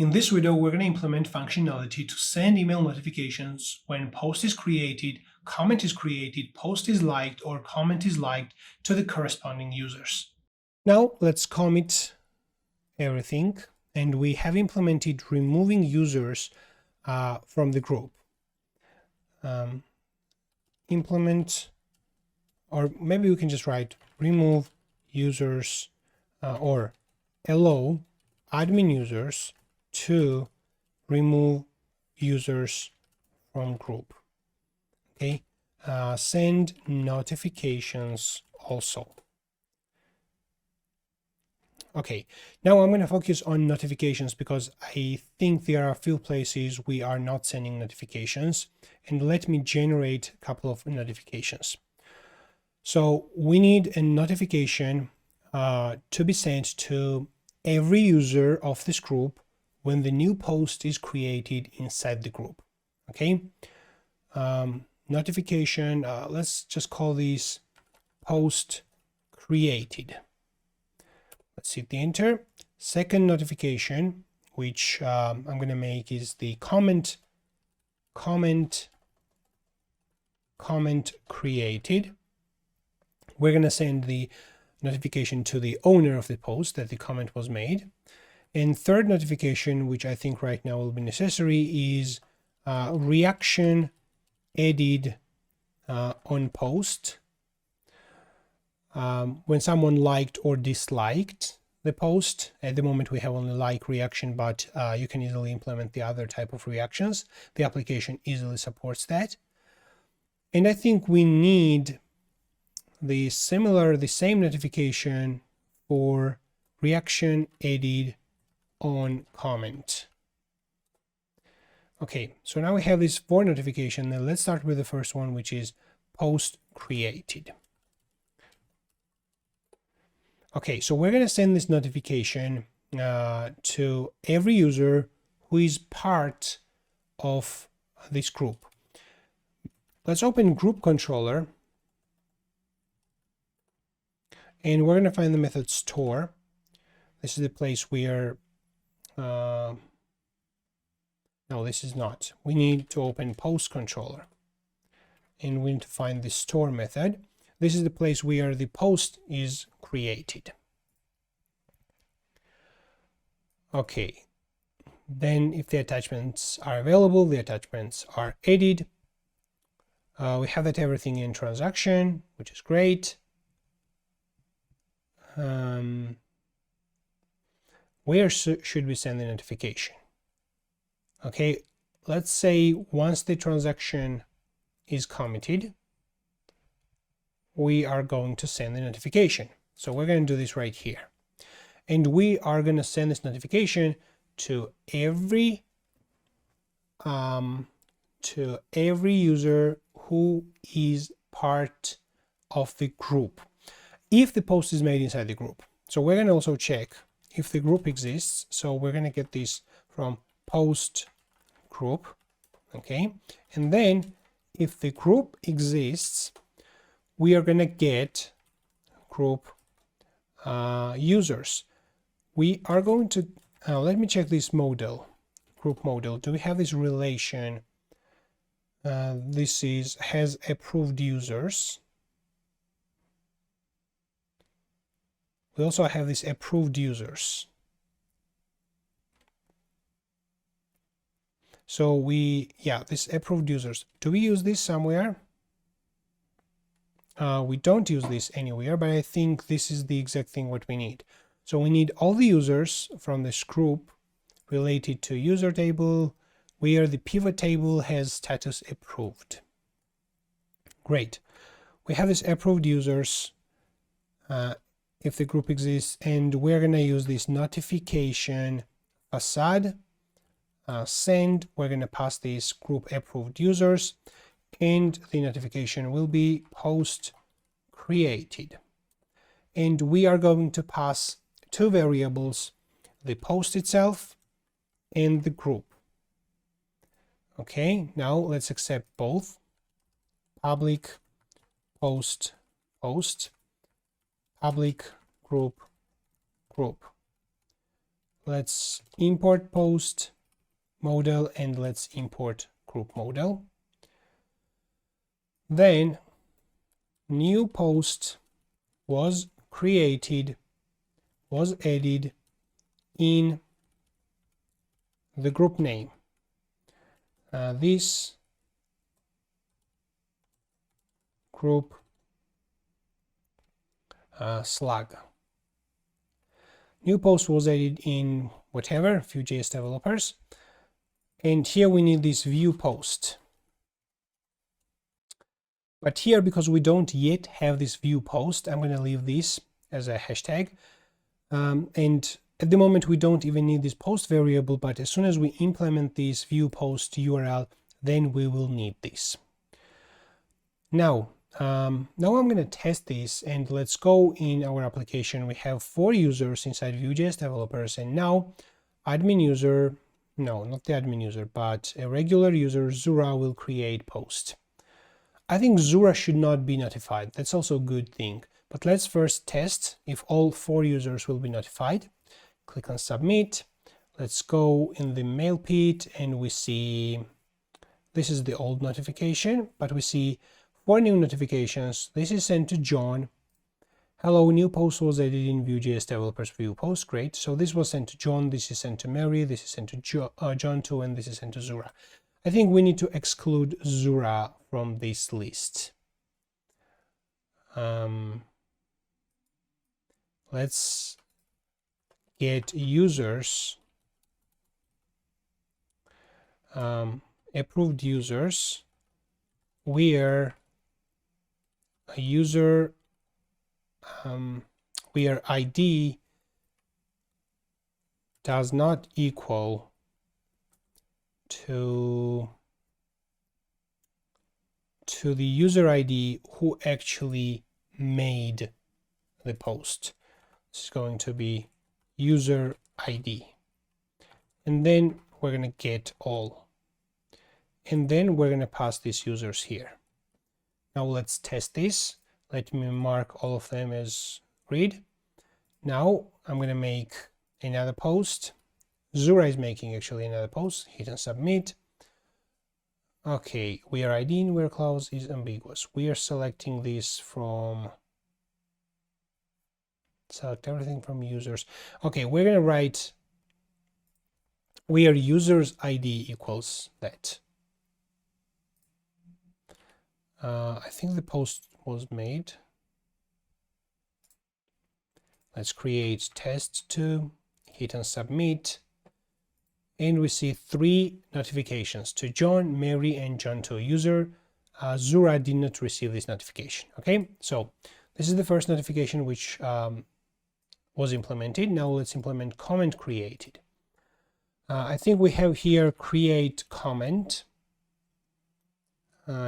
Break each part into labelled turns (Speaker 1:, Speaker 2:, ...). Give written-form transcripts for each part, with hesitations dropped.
Speaker 1: In this video, we're going to implement functionality to send email notifications when post is created, comment is created, post is liked, or comment is liked to the corresponding users. Now let's commit everything, and we have implemented removing users from the group. Implement, or maybe we can just write remove users or allow admin users to remove users from group. Okay, send notifications also. Okay, now I'm going to focus on notifications because I think there are a few places we are not sending notifications, and let me generate a couple of notifications. So we need a notification to be sent to every user of this group when the new post is created inside the group. Okay, notification, let's just call this post created. Let's hit the enter. Second notification, which I'm going to make, is the comment created. We're going to send the notification to the owner of the post that the comment was made. And third notification, which I think right now will be necessary, is reaction added on post. When someone liked or disliked the post. At the moment we have only like reaction, but you can easily implement the other type of reactions. The application easily supports that. And I think we need the same notification for reaction added on comment. Okay, so now we have these 4 notifications. Now let's start with the first one, which is post created. Okay, so we're going to send this notification to every user who is part of this group. Let's open group controller, and we're going to find the method store. This is the place where no, this is not. We need to open post controller, and we need to find the store method. This is the place where the post is created. Okay, then if the attachments are available, the attachments are added. We have that everything in transaction, which is great. Where should we send the notification? Okay, let's say once the transaction is committed, we are going to send the notification. So we're going to do this right here. And we are going to send this notification to every user who is part of the group, if the post is made inside the group. So we're going to also check if the group exists. So we're going to get this from post group. Okay, and then if the group exists, we are going to get group users. We are going to let me check this model, group model. Do we have this relation? This has approved users. We also have this approved users. So this approved users. Do we use this somewhere? We don't use this anywhere, but I think this is the exact thing what we need. So we need all the users from this group related to user table, where the pivot table has status approved. Great. We have this approved users if the group exists, and we're going to use this notification facade send. We're going to pass these group approved users, and the notification will be post created. And we are going to pass 2 variables, the post itself and the group. Okay, now let's accept both. Public post post, public group group. let's import post model and let's import group model. Then new post was created, was added in the group name. This group slug. New post was added in whatever, vue.js developers. And here we need this view post. But here, because we don't yet have this view post, I'm going to leave this as a hashtag. And at the moment, we don't even need this post variable, but as soon as we implement this view post URL, then we will need this. Now I'm going to test this, and let's go in our application. We have 4 users inside vue.js developers, and now admin user, no, not the admin user, but a regular user, Zura, will create post. I think Zura should not be notified. That's also a good thing. But let's first test if all 4 users will be notified. Click on submit. Let's go in the mail pit, and we see this is the old notification, but we see 4 new notifications. This is sent to John. Hello, new post was added in vue.js developers view post. Great. So this was sent to John, this is sent to Mary, this is sent to John too, and this is sent to Zura. I think we need to exclude Zura from this list. Let's get users, approved users, where a user, where ID does not equal to the user ID who actually made the post. This is going to be user ID. And then we're going to get all. And then we're going to pass these users here. Now let's test this. Let me mark all of them as read. Now I'm going to make another post. Zura is making actually another post. Hit and submit. Okay, where ID in where clause is ambiguous. We are selecting this from, select everything from users. Okay, we're going to write where users ID equals that. I think the post was made. Let's create test2, hit and submit. And we see 3 notifications to John, Mary, and John to a user. Zura did not receive this notification. Okay, so this is the first notification which was implemented. Now let's implement comment created. I think we have here create comment.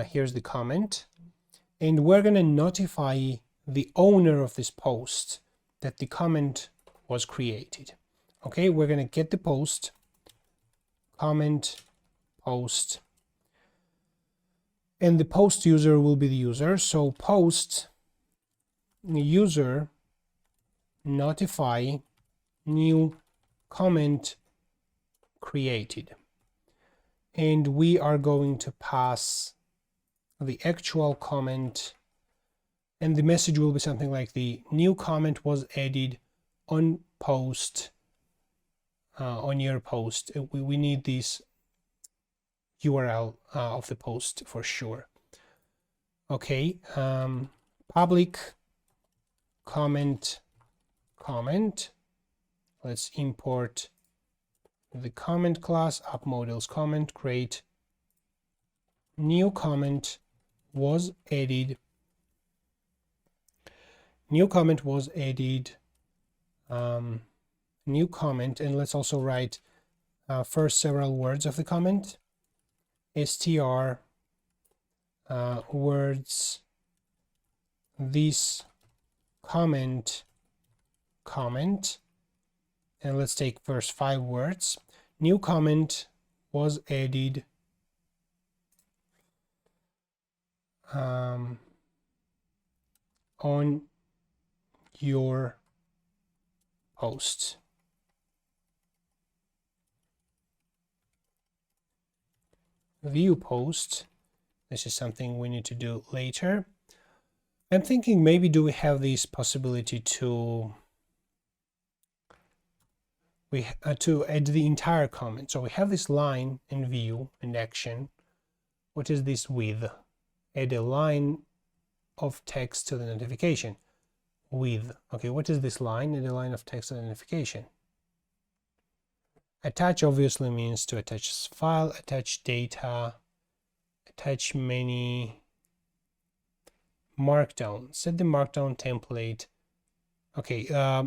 Speaker 1: Here's the comment. And we're going to notify the owner of this post that the comment was created. Okay, we're going to get the post, comment, post, and the post user will be the user. So post user notify new comment created. And we are going to pass the actual comment, and the message will be something like the new comment was added on post, on your post. We need this URL of the post for sure. Okay, public comment. Let's import the comment class, app models comment, great. New comment was added. New comment was added. New comment, and let's also write first several words of the comment. str words this comment, and let's take first 5 words. New comment was added on your post. view post. This is something we need to do later. I'm thinking maybe do we have this possibility to to add the entire comment. So we have this line in view and action. What is this with? Add a line of text to the notification. With. Okay, what is this line? Add a line of text to the notification. Attach obviously means to attach file, attach data, attach many, markdown. Set the markdown template. Okay,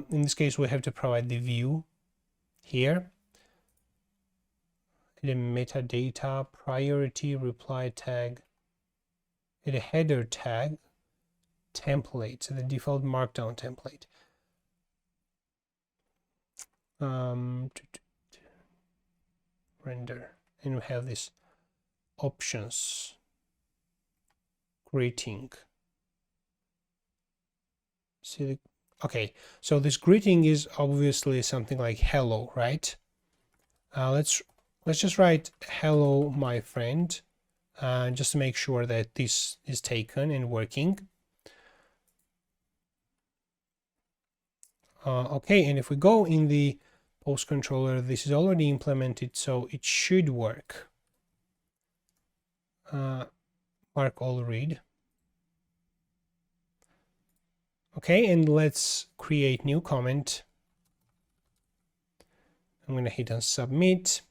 Speaker 1: in this case we have to provide the view here. The metadata, priority, reply tag, a header tag, template, the default markdown template. Render, and we have this options, greeting. See, okay, so this greeting is obviously something like hello, right? Let's just write hello, my friend, just to make sure that this is taken and working. Okay, and if we go in the post controller, this is already implemented, so it should work. Mark all read. Okay, and let's create new comment. I'm going to hit on submit.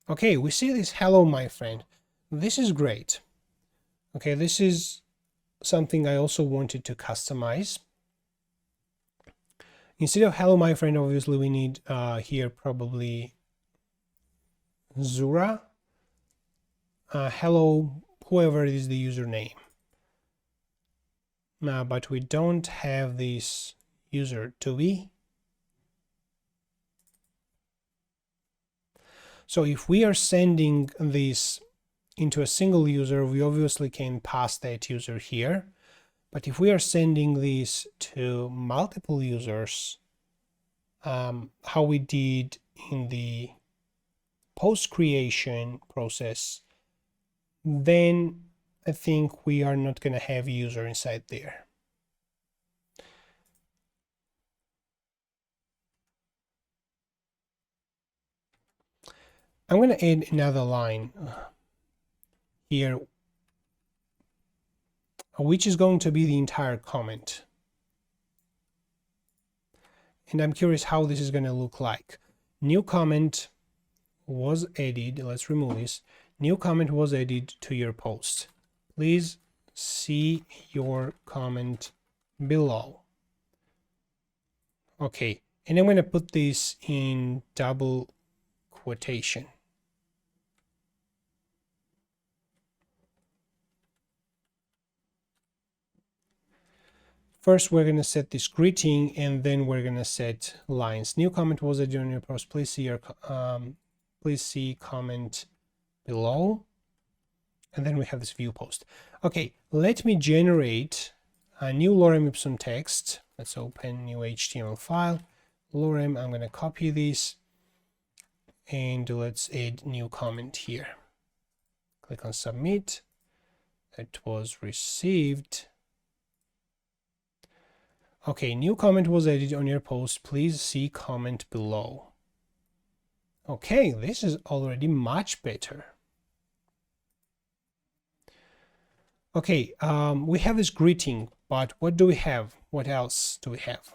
Speaker 1: Okay, we see this hello, my friend. This is great. Okay, this is something I also wanted to customize. Instead of hello, my friend, obviously we need here probably Zura. Hello, whoever is the username. But we don't have this user to be. So if we are sending this into a single user, we obviously can pass that user here. But if we are sending this to multiple users, how we did in the post creation process, then I think we are not going to have user inside there. I'm going to add another line here, which is going to be the entire comment. And I'm curious how this is going to look like. New comment was added. Let's remove this. New comment was added to your post. Please see your comment below. Okay, and I'm going to put this in double quotation. First, we're going to set this greeting, and then we're going to set lines. New comment was added on your post. Please see your please see comment below, and then we have this view post. Okay, let me generate a new lorem ipsum text. Let's open new HTML file. Lorem, I'm going to copy this, and let's add new comment here. Click on submit. It was received. Okay, new comment was added on your post. Please see comment below. Okay, this is already much better. Okay, we have this greeting, but what do we have? What else do we have?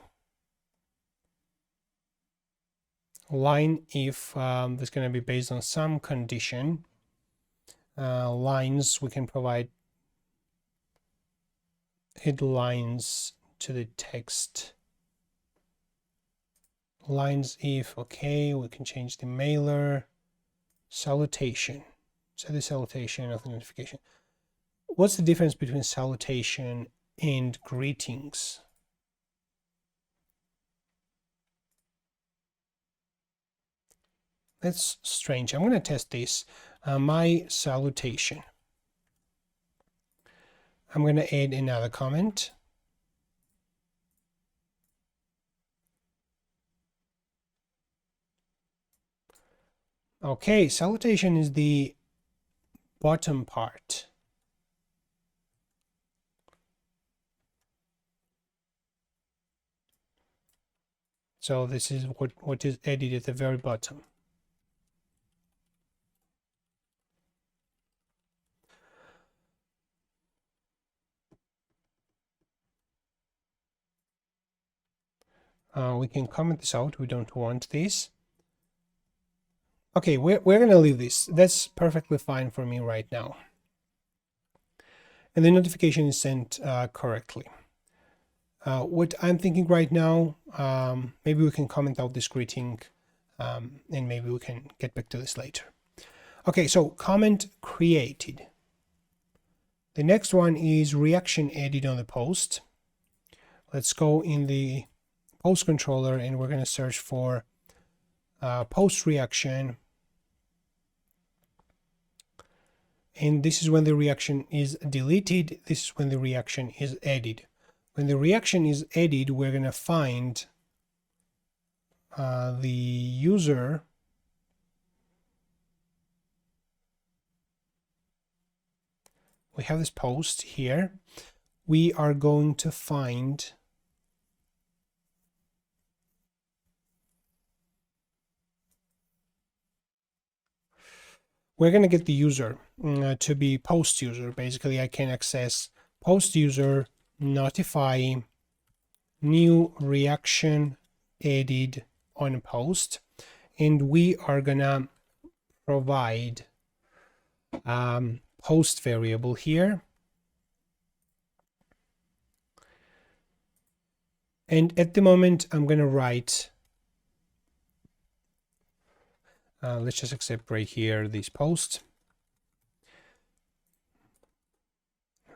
Speaker 1: Line if that's going to be based on some condition. Lines, we can provide headlines to the text. Lines if, okay, we can change the mailer. Salutation. Set the salutation of the notification. What's the difference between salutation and greetings? That's strange. I'm going to test this. My salutation. I'm going to add another comment. Okay, salutation is the bottom part. So this is what is added at the very bottom. We can comment this out. We don't want this. Okay, we're going to leave this. That's perfectly fine for me right now. And the notification is sent correctly. What I'm thinking right now, maybe we can comment out this greeting, and maybe we can get back to this later. Okay, so comment created. The next one is reaction added on the post. Let's go in the post controller and we're going to search for post reaction. And this is when the reaction is deleted. This is when the reaction is added. When the reaction is added, we're going to find the user. We have this post here. We are going to find we're going to get the user to be post user. Basically, I can access post user, notify new reaction added on post, and we are gonna provide post variable here. And at the moment, I'm gonna write, let's just accept right here this post.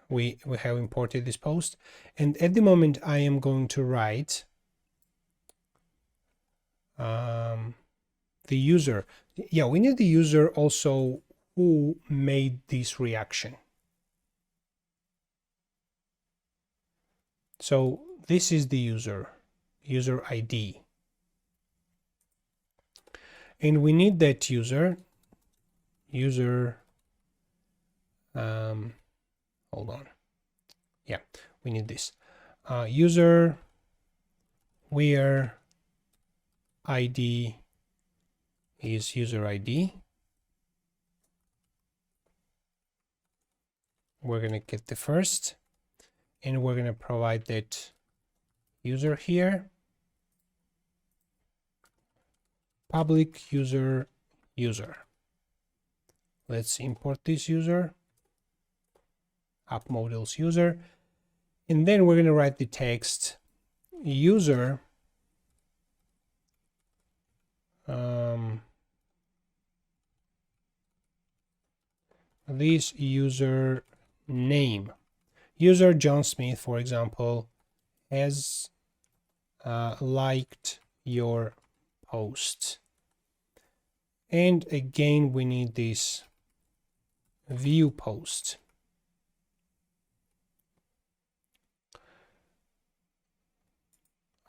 Speaker 1: We have imported this post, and at the moment I am going to write the user. Yeah, we need the user also who made this reaction. So this is the user ID. And we need that user, hold on. Yeah, we need this. User where ID is user ID. We're going to get the first, and we're going to provide that user here. Public user. Let's import this user, app models user, and then we're going to write the text user this user name. User John Smith, for example, has liked your post. And again, we need this view post.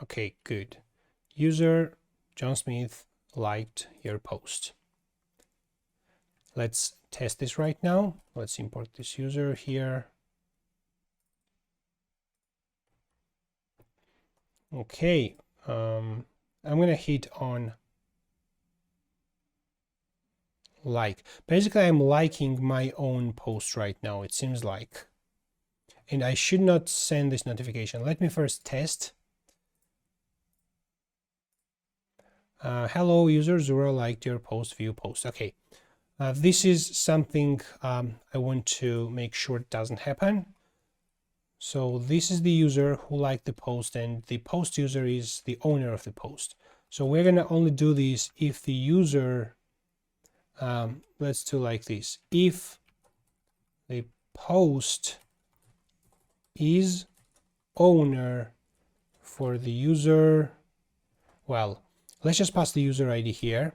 Speaker 1: Okay, good. User John Smith liked your post. Let's test this right now. Let's import this user here. Okay, I'm going to hit on like. Basically, I'm liking my own post right now, it seems like. And I should not send this notification. Let me first test. Hello, user Zura liked your post, view post. Okay, this is something I want to make sure it doesn't happen. So this is the user who liked the post, and the post user is the owner of the post. So we're going to only do this if the user, let's do like this. If the post is owner for the user, well, let's just pass the user ID here.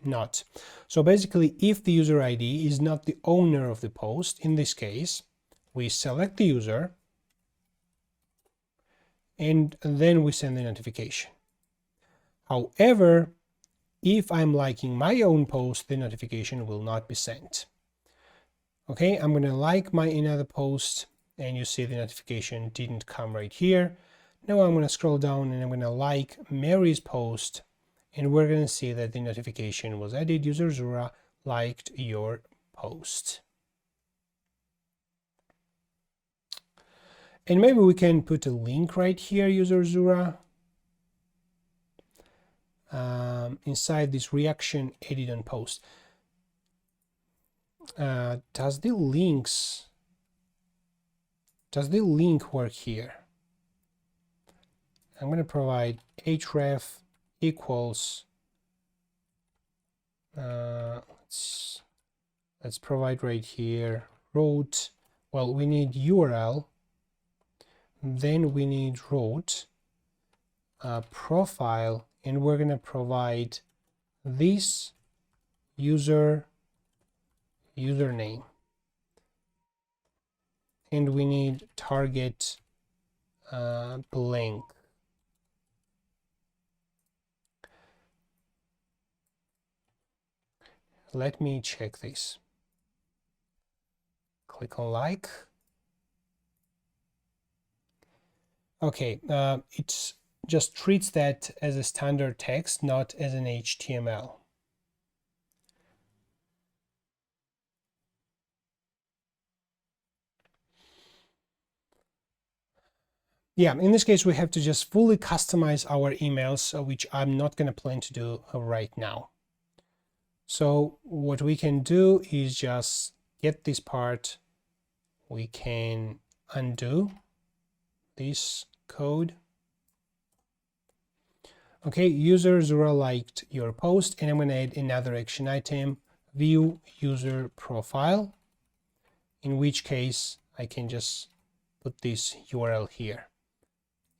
Speaker 1: Not. So basically, if the user ID is not the owner of the post, in this case, we select the user and then we send the notification. However, if I'm liking my own post, the notification will not be sent. Okay, I'm going to like my another post, and you see the notification didn't come right here. Now I'm going to scroll down and I'm going to like Mary's post, and we're going to see that the notification was added. User Zura liked your post. And maybe we can put a link right here, user Zura, inside this reaction edit on post. Does the link work here? I'm going to provide href equals, let's provide right here route. Well, we need URL, then we need route, profile, and we're going to provide this username, and we need target blank. Let me check this. Click on like. Okay, it just treats that as a standard text, not as an HTML. Yeah, in this case, we have to just fully customize our emails, which I'm not going to plan to do right now. So what we can do is just get this part. We can undo this code. Okay, user Zura liked your post, and I'm going to add another action item, view user profile, in which case I can just put this URL here.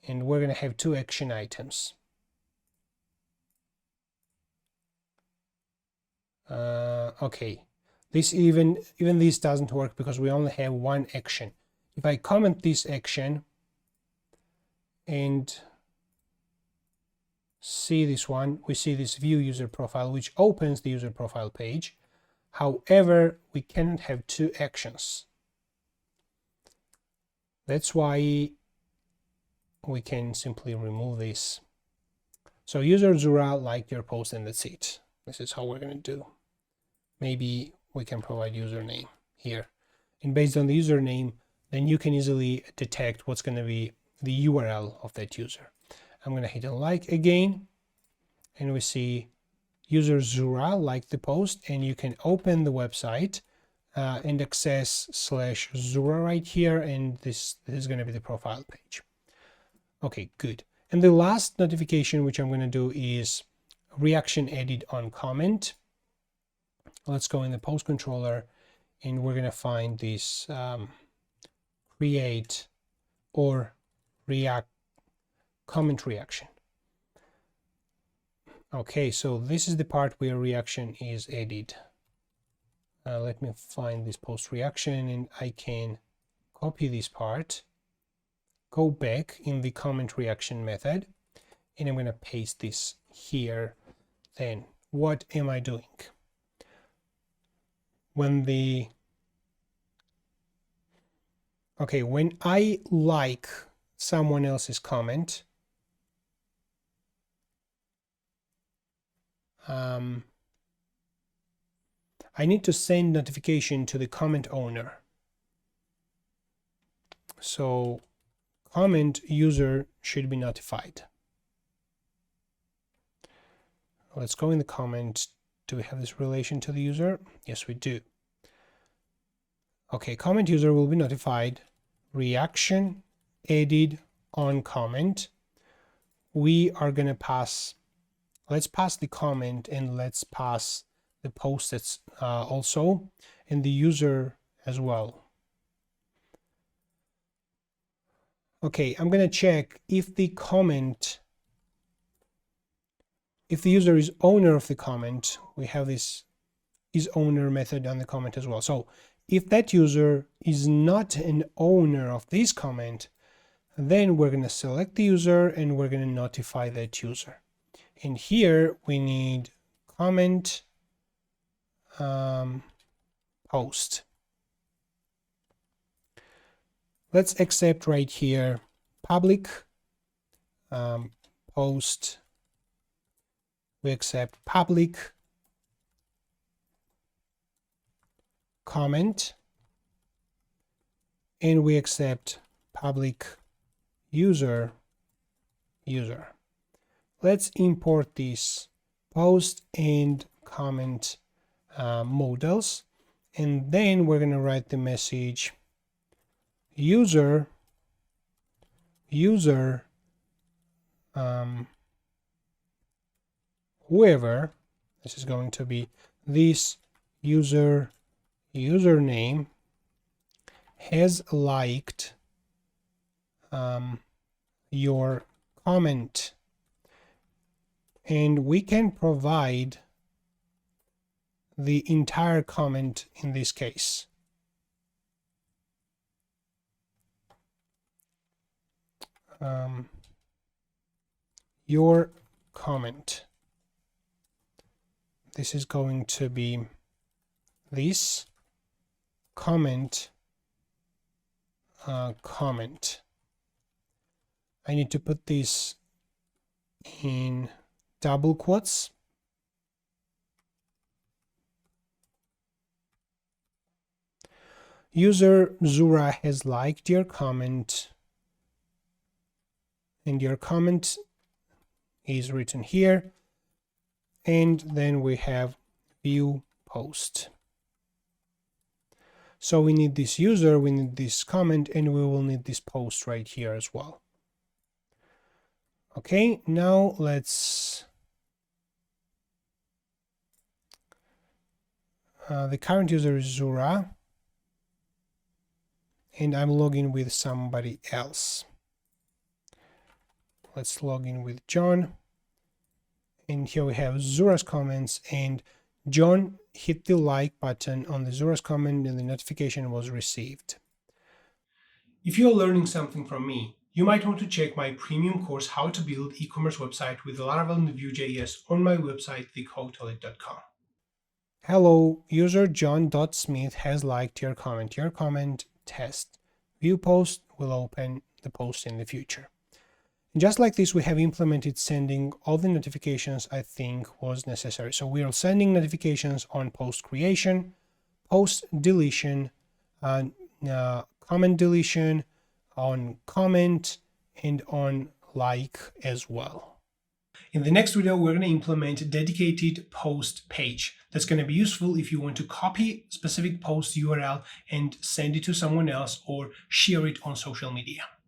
Speaker 1: And we're going to have two action items. Okay, this even this doesn't work because we only have one action. If I comment this action and see this one, we see this view user profile, which opens the user profile page. However, we cannot have two actions. That's why we can simply remove this. So user Zura liked your post, and that's it. This is how we're going to do. Maybe we can provide username here, and based on the username, then you can easily detect what's going to be the URL of that user. I'm going to hit on like again, and we see user Zura liked the post, and you can open the website and access /Zura right here, and this is going to be the profile page. Okay, good. And the last notification which I'm going to do is reaction edit on comment. Let's go in the post controller, and we're going to find this create or react comment reaction. Okay, so this is the part where reaction is added. Let me find this post reaction, and I can copy this part, go back in the comment reaction method, and I'm going to paste this here. Then what am I doing? When I like someone else's comment, I need to send notification to the comment owner. So comment user should be notified. Let's go in the comment. Do we have this relation to the user? Yes, we do. Okay, comment user will be notified. Reaction added on comment. We are going to pass, let's pass the comment, and let's pass the post that's also, and the user as well. Okay, I'm going to check if the comment, if the user is owner of the comment. We have this is owner method on the comment as well. So if that user is not an owner of this comment, then we're going to select the user and we're going to notify that user. And here we need comment post. Let's accept right here public post. We accept public comment, and we accept public user. Let's import these post and comment models, and then we're going to write the message user whoever. This is going to be this username has liked your comment, and we can provide the entire comment in this case. Your comment. This is going to be this comment comment. I need to put this in double quotes. User Zura has liked your comment, and your comment is written here. And then we have view post. So we need this user, we need this comment, and we will need this post right here as well. Okay, now let's the current user is Zura, and I'm logging with somebody else. Let's log in with John, and here we have Zura's comments, and John hit the like button on the Zura's comment, and the notification was received. If you're learning something from me, you might want to check my premium course, How to Build E-commerce Website with Laravel and vue.js, on my website, thecodetoilet.com. Hello, user John.Smith has liked your comment. Your comment test. View post will open the post in the future. And just like this, we have implemented sending all the notifications I think was necessary. So we are sending notifications on post creation, post deletion, comment deletion, on comment, and on like as well. In the next video, we're going to implement a dedicated post page. That's going to be useful if you want to copy specific post URL and send it to someone else or share it on social media.